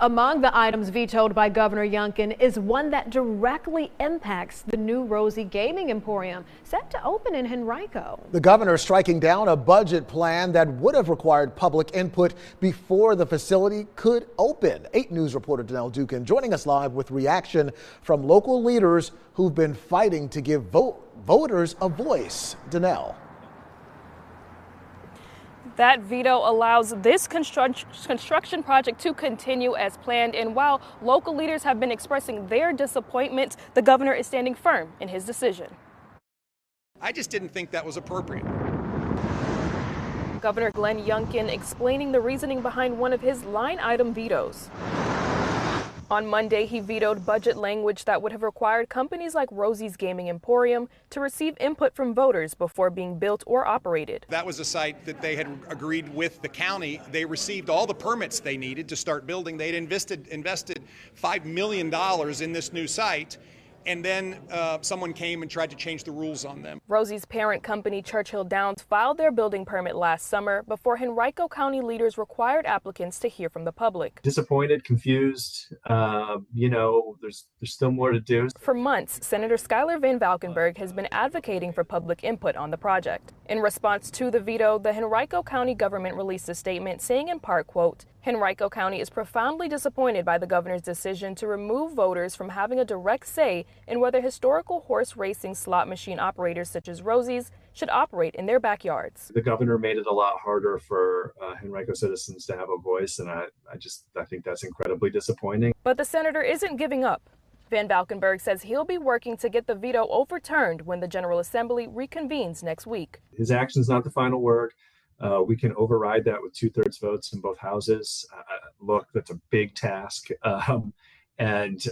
Among the items vetoed by Governor Youngkin is one that directly impacts the new Rosie Gaming Emporium set to open in Henrico. The governor striking down a budget plan that would have required public input before the facility could open. 8 News reporter Danelle Dukin joining us live with reaction from local leaders who've been fighting to give voters a voice. Danelle. That veto allows this construction project to continue as planned. And while local leaders have been expressing their disappointment, the governor is standing firm in his decision. I just didn't think that was appropriate. Governor Glenn Youngkin explaining the reasoning behind one of his line item vetoes. On Monday, he vetoed budget language that would have required companies like Rosie's Gaming Emporium to receive input from voters before being built or operated. That was a site that they had agreed with the county. They received all the permits they needed to start building. They'd invested $5 million in this new site. And then someone came and tried to change the rules on them. Rosie's parent company, Churchill Downs, filed their building permit last summer before Henrico County leaders required applicants to hear from the public. Disappointed, confused, there's still more to do. For months, Senator Schuyler Van Valkenburg has been advocating for public input on the project. In response to the veto, the Henrico County government released a statement saying in part, quote, Henrico County is profoundly disappointed by the governor's decision to remove voters from having a direct say in whether historical horse racing slot machine operators such as Rosie's should operate in their backyards. The governor made it a lot harder for Henrico citizens to have a voice, and I think that's incredibly disappointing. But the senator isn't giving up. Van Valkenburg says he'll be working to get the veto overturned when the General Assembly reconvenes next week. His action's not the final word. We can override that with 2/3 votes in both houses. Look, that's a big task, and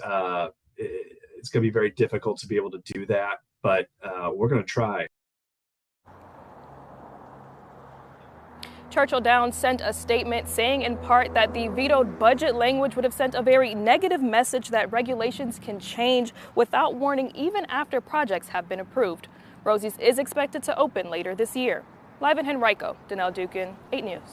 it's going to be very difficult to be able to do that, but we're going to try. Churchill Downs sent a statement saying in part that the vetoed budget language would have sent a very negative message that regulations can change without warning even after projects have been approved. Rosie's is expected to open later this year. Live in Henrico, Danelle Dukin, 8 News.